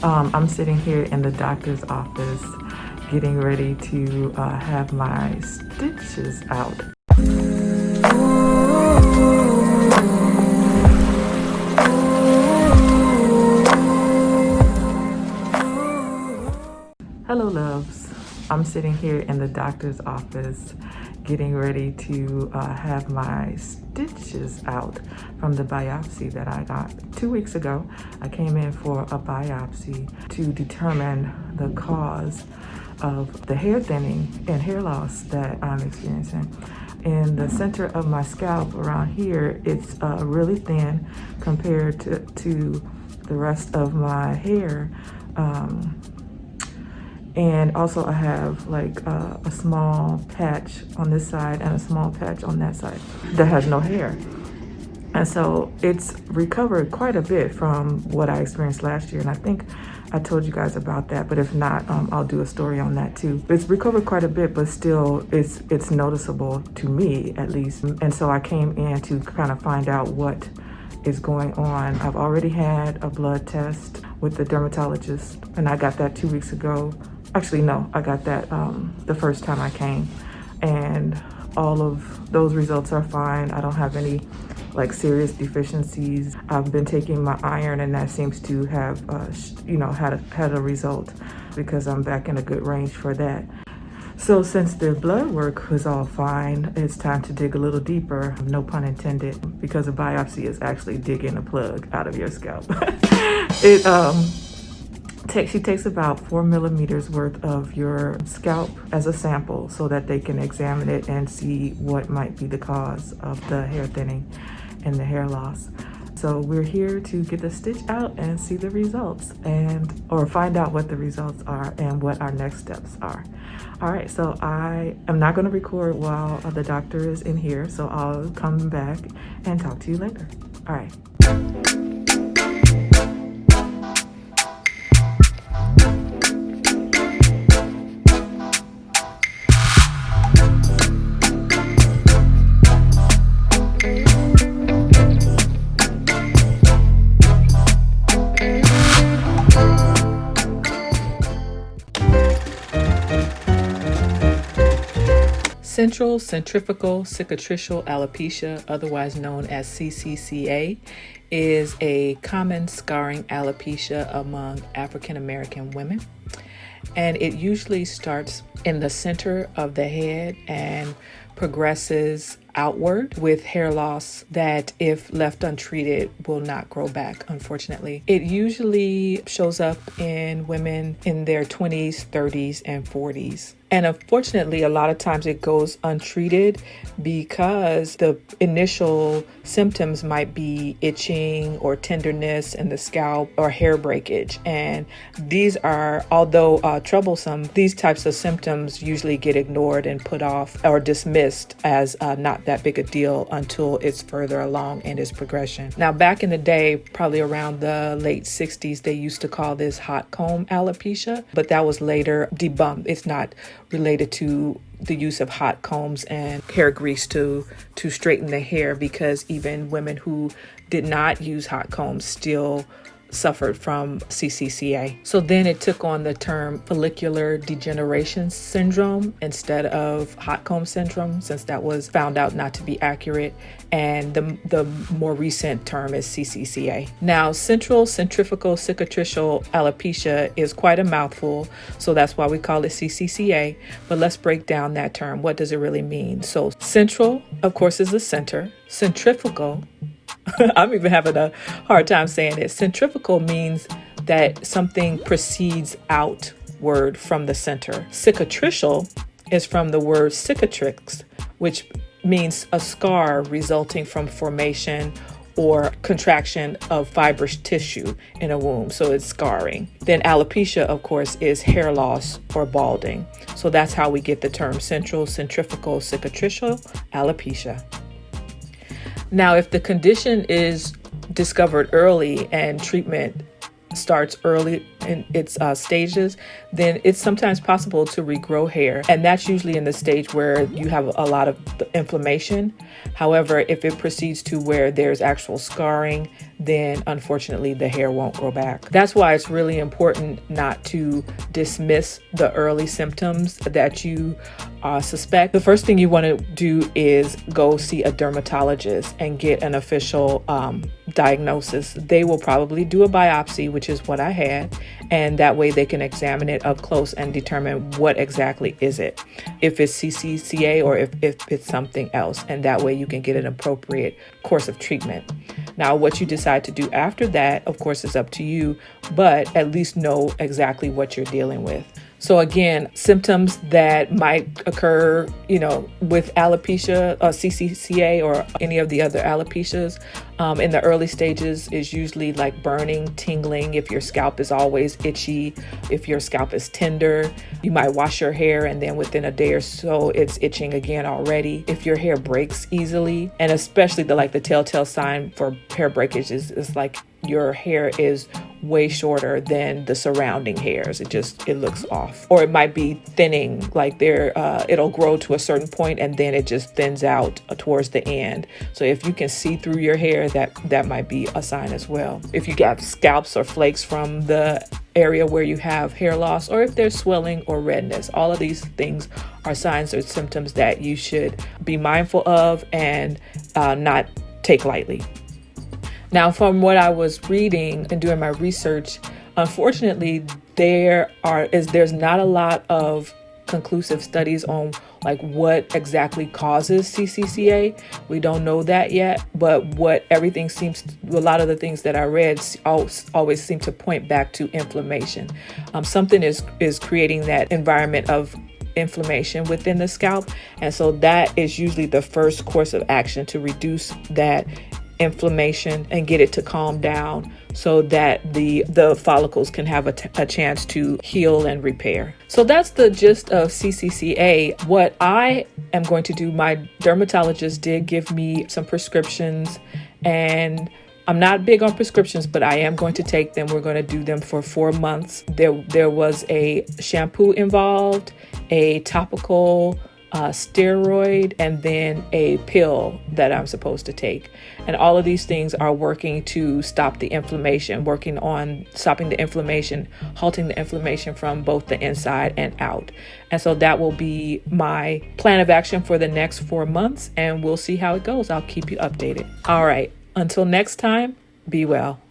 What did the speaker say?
I'm sitting here in the doctor's office getting ready to have my stitches out. Hello loves, I'm sitting here in the doctor's office getting ready to have my stitches out from the biopsy that I got 2 weeks ago. I came in for a biopsy to determine the cause of the hair thinning and hair loss that I'm experiencing. In the center of my scalp around here, it's really thin compared to the rest of my hair. And also I have like a small patch on this side and a small patch on that side that has no hair. And so it's recovered quite a bit from what I experienced last year. And I think I told you guys about that, but if not, I'll do a story on that too. It's recovered quite a bit, but still it's noticeable to me at least. And so I came in to kind of find out what is going on. I've already had a blood test with the dermatologist and I got that 2 weeks ago. Actually, no, I got that the first time I came, and all of those results are fine. I don't have any like serious deficiencies. I've been taking my iron and that seems to have, had a result because I'm back in a good range for that. So since the blood work was all fine, it's time to dig a little deeper, no pun intended, because a biopsy is actually digging a plug out of your scalp. She takes about 4 millimeters worth of your scalp as a sample so that they can examine it and see what might be the cause of the hair thinning and the hair loss. So we're here to get the stitch out and see the results or find out what the results are and what our next steps are. All right, so I am not going to record while the doctor is in here, so I'll come back and talk to you later. All right. Centrifugal cicatricial alopecia, otherwise known as CCCA, is a common scarring alopecia among African American women. And it usually starts in the center of the head and progresses outward with hair loss that, if left untreated, will not grow back, unfortunately. It usually shows up in women in their 20s, 30s, and 40s. And unfortunately, a lot of times it goes untreated because the initial symptoms might be itching or tenderness in the scalp or hair breakage. And these are, although troublesome, these types of symptoms usually get ignored and put off or dismissed as not that big a deal until it's further along in its progression. Now, back in the day, probably around the late 60s, they used to call this hot comb alopecia, but that was later debunked. It's not related to the use of hot combs and hair grease to straighten the hair, because even women who did not use hot combs still suffered from CCCA. So then it took on the term follicular degeneration syndrome instead of hot comb syndrome, since that was found out not to be accurate. And the more recent term is CCCA. Now, centrifugal cicatricial alopecia is quite a mouthful, so that's why we call it CCCA. But let's break down that term. What does it really mean? So central, of course, is the center. Centrifugal, I'm even having a hard time saying it. Centrifugal means that something proceeds outward from the center. Cicatricial is from the word cicatrix, which means a scar resulting from formation or contraction of fibrous tissue in a wound. So it's scarring. Then alopecia, of course, is hair loss or balding. So that's how we get the term centrifugal cicatricial alopecia. Now, if the condition is discovered early and treatment starts early in its stages, then it's sometimes possible to regrow hair. And that's usually in the stage where you have a lot of inflammation. However, if it proceeds to where there's actual scarring, then unfortunately the hair won't grow back. That's why it's really important not to dismiss the early symptoms that you suspect. The first thing you want to do is go see a dermatologist and get an official diagnosis. They will probably do a biopsy, which is what I had, and that way they can examine it up close and determine what exactly is it, if it's CCCA or if it's something else, and that way you can get an appropriate course of treatment. Now, what you decide to do after that, of course, is up to you, but at least know exactly what you're dealing with. So again, symptoms that might occur, with alopecia, CCCA, or any of the other alopecias in the early stages is usually like burning, tingling. If your scalp is always itchy, if your scalp is tender, you might wash your hair and then within a day or so it's itching again already. If your hair breaks easily, and especially the telltale sign for hair breakage is like your hair is way shorter than the surrounding hairs. It looks off. Or it might be thinning, like it'll grow to a certain point and then it just thins out towards the end. So if you can see through your hair, that might be a sign as well. If you got scalps or flakes from the area where you have hair loss, or if there's swelling or redness, all of these things are signs or symptoms that you should be mindful of and not take lightly. Now, from what I was reading and doing my research, unfortunately, there's not a lot of conclusive studies on what exactly causes CCCA. We don't know that yet, but a lot of the things that I read always seem to point back to inflammation. Something is creating that environment of inflammation within the scalp, and so that is usually the first course of action to reduce that inflammation and get it to calm down so that the follicles can have a chance to heal and repair. So that's the gist of CCCA. What I am going to do, my dermatologist did give me some prescriptions, and I'm not big on prescriptions, but I am going to take them. We're going to do them for 4 months. There was a shampoo involved, a topical steroid, and then a pill that I'm supposed to take. And all of these things are working to stop the inflammation, working on stopping the inflammation, halting the inflammation from both the inside and out. And so that will be my plan of action for the next 4 months, and we'll see how it goes. I'll keep you updated. All right. Until next time, be well.